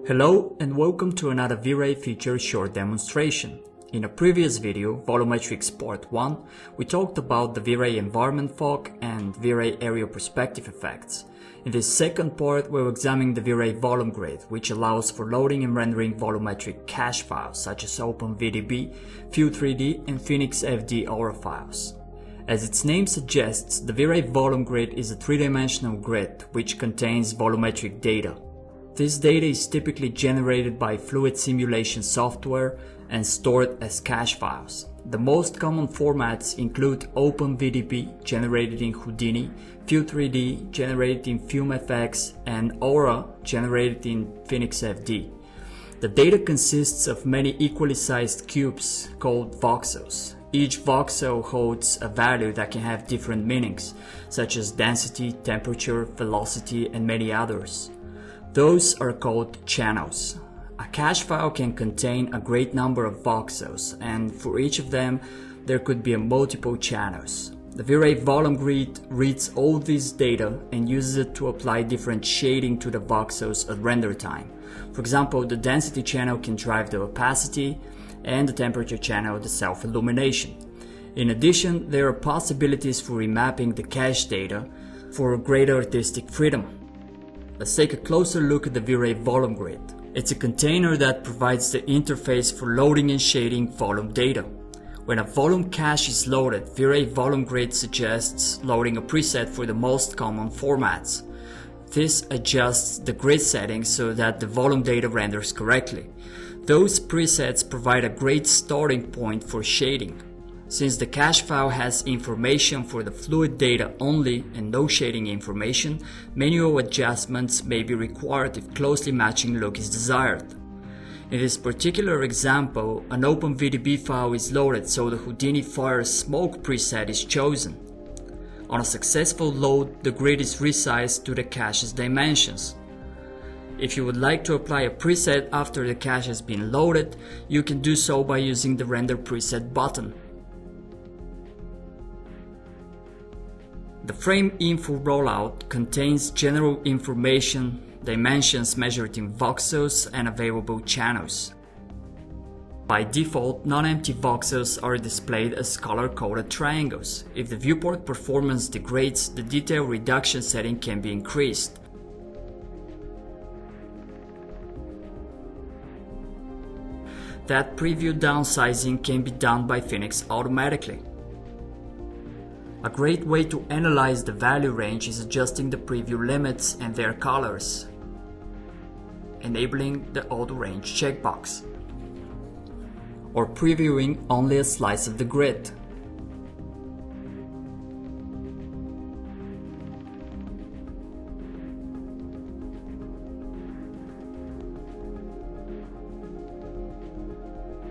Hello and welcome to another V-Ray feature short demonstration. In a previous video, Volumetrics Part 1, we talked about the V-Ray environment fog and V-Ray aerial perspective effects. In this second part, we'll examine the V-Ray volume grid, which allows for loading and rendering volumetric cache files such as OpenVDB, View3D and PhoenixFD Aura files. As its name suggests, the V-Ray volume grid is a three-dimensional grid which contains volumetric data. This data is typically generated by fluid simulation software and stored as cache files. The most common formats include OpenVDB, generated in Houdini, View3D, generated in FumeFX, and Aura, generated in PhoenixFD. The data consists of many equally sized cubes called voxels. Each voxel holds a value that can have different meanings, such as density, temperature, velocity, and many others. Those are called channels. A cache file can contain a great number of voxels, and for each of them, there could be multiple channels. The V-Ray volume grid reads all this data and uses it to apply different shading to the voxels at render time. For example, the density channel can drive the opacity, and the temperature channel the self-illumination. In addition, there are possibilities for remapping the cache data for greater artistic freedom. Let's take a closer look at the V-Ray volume grid. It's a container that provides the interface for loading and shading volume data. When a volume cache is loaded, V-Ray volume grid suggests loading a preset for the most common formats. This adjusts the grid settings so that the volume data renders correctly. Those presets provide a great starting point for shading. Since the cache file has information for the fluid data only and no shading information, manual adjustments may be required if closely matching look is desired. In this particular example, an OpenVDB file is loaded, so the Houdini Fire Smoke preset is chosen. On a successful load, the grid is resized to the cache's dimensions. If you would like to apply a preset after the cache has been loaded, you can do so by using the Render Preset button. The frame info rollout contains general information, dimensions measured in voxels, and available channels. By default, non-empty voxels are displayed as color-coded triangles. If the viewport performance degrades, the detail reduction setting can be increased. That preview downsizing can be done by Phoenix automatically. A great way to analyze the value range is adjusting the preview limits and their colors, enabling the auto range checkbox, or previewing only a slice of the grid.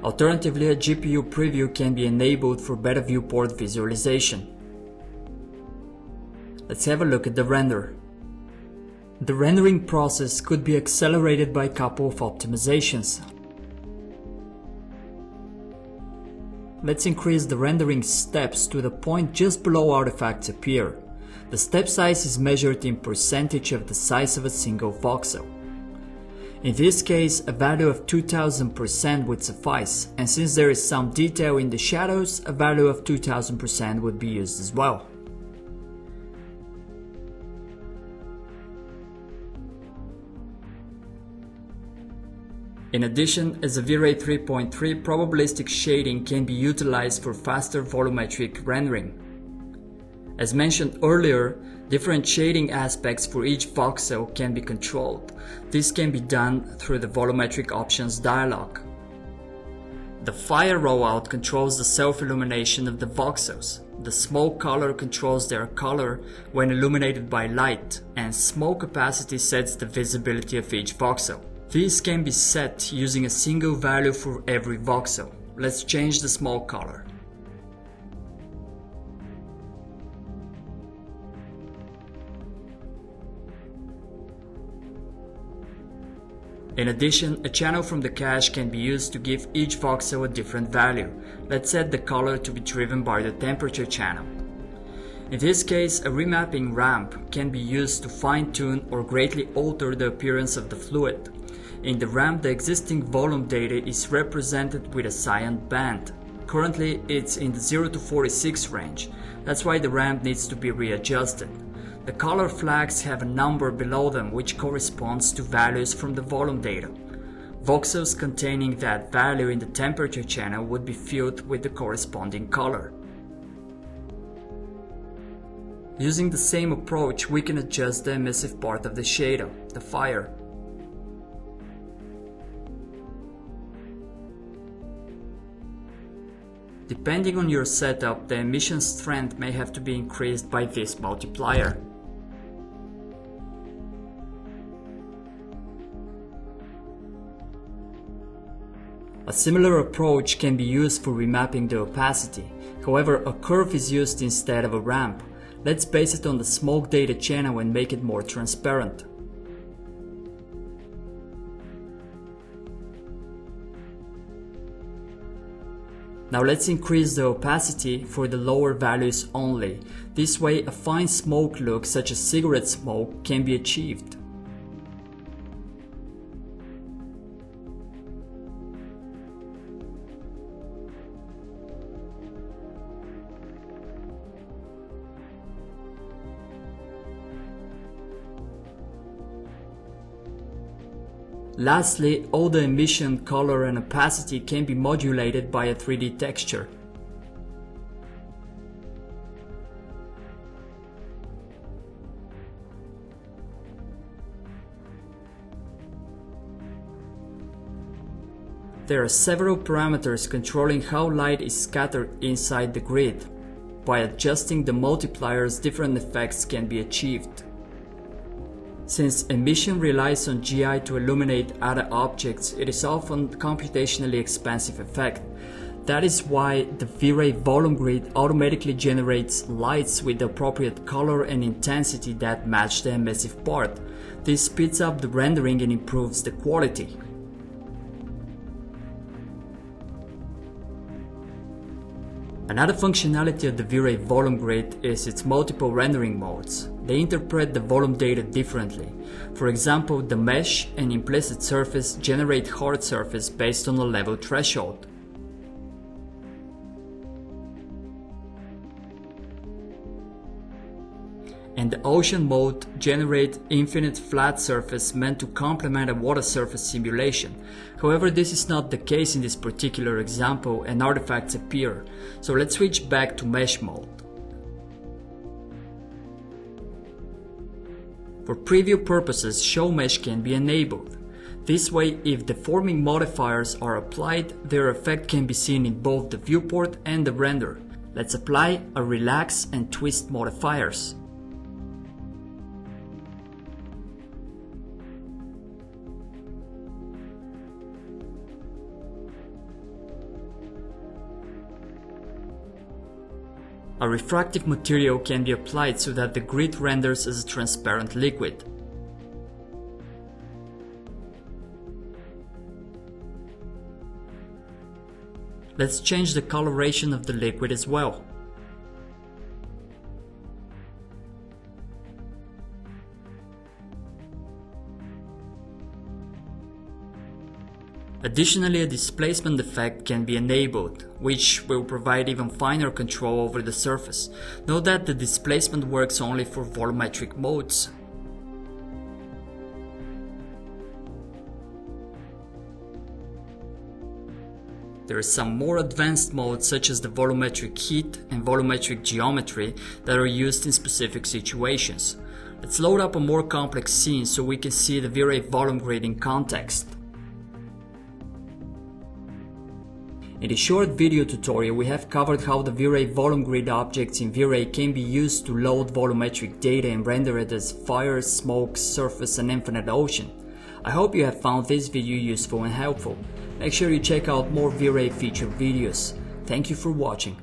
Alternatively, a GPU preview can be enabled for better viewport visualization. Let's have a look at the render. The rendering process could be accelerated by a couple of optimizations. Let's increase the rendering steps to the point just below artifacts appear. The step size is measured in percentage of the size of a single voxel. In this case, a value of 2000% would suffice, and since there is some detail in the shadows, a value of 2000% would be used as well. In addition, as a V-Ray 3.3, probabilistic shading can be utilized for faster volumetric rendering. As mentioned earlier, different shading aspects for each voxel can be controlled. This can be done through the Volumetric Options dialog. The Fire Rollout controls the self-illumination of the voxels. The Smoke color controls their color when illuminated by light, and Smoke opacity sets the visibility of each voxel. These can be set using a single value for every voxel. Let's change the Smoke color. In addition, a channel from the cache can be used to give each voxel a different value. Let's set the color to be driven by the temperature channel. In this case, a remapping ramp can be used to fine-tune or greatly alter the appearance of the fluid. In the ramp, the existing volume data is represented with a cyan band. Currently, it's in the 0 to 46 range. That's why the ramp needs to be readjusted. The color flags have a number below them which corresponds to values from the volume data. Voxels containing that value in the temperature channel would be filled with the corresponding color. Using the same approach, we can adjust the emissive part of the shader, the fire. Depending on your setup, the emission strength may have to be increased by this multiplier. A similar approach can be used for remapping the opacity. However, a curve is used instead of a ramp. Let's base it on the smoke data channel and make it more transparent. Now let's increase the opacity for the lower values only. This way a fine smoke look such as cigarette smoke can be achieved. Lastly, all the emission, color and opacity can be modulated by a 3D texture. There are several parameters controlling how light is scattered inside the grid. By adjusting the multipliers, different effects can be achieved. Since emission relies on GI to illuminate other objects, it is often a computationally expensive effect. That is why the V-Ray volume grid automatically generates lights with the appropriate color and intensity that match the emissive part. This speeds up the rendering and improves the quality. Another functionality of the V-Ray volume grid is its multiple rendering modes. They interpret the volume data differently. For example, the mesh and implicit surface generate hard surface based on a level threshold. And the ocean mode generate infinite flat surface meant to complement a water surface simulation. However, this is not the case in this particular example and artifacts appear. So let's switch back to mesh mode. For preview purposes, show mesh can be enabled. This way, if deforming modifiers are applied, their effect can be seen in both the viewport and the render. Let's apply a relax and twist modifiers. A refractive material can be applied so that the grid renders as a transparent liquid. Let's change the coloration of the liquid as well. Additionally, a displacement effect can be enabled, which will provide even finer control over the surface. Note that the displacement works only for volumetric modes. There are some more advanced modes such as the volumetric heat and volumetric geometry that are used in specific situations. Let's load up a more complex scene so we can see the V-Ray volume grid in context. In this short video tutorial, we have covered how the V-Ray volume grid objects in V-Ray can be used to load volumetric data and render it as fire, smoke, surface and infinite ocean. I hope you have found this video useful and helpful. Make sure you check out more V-Ray featured videos. Thank you for watching.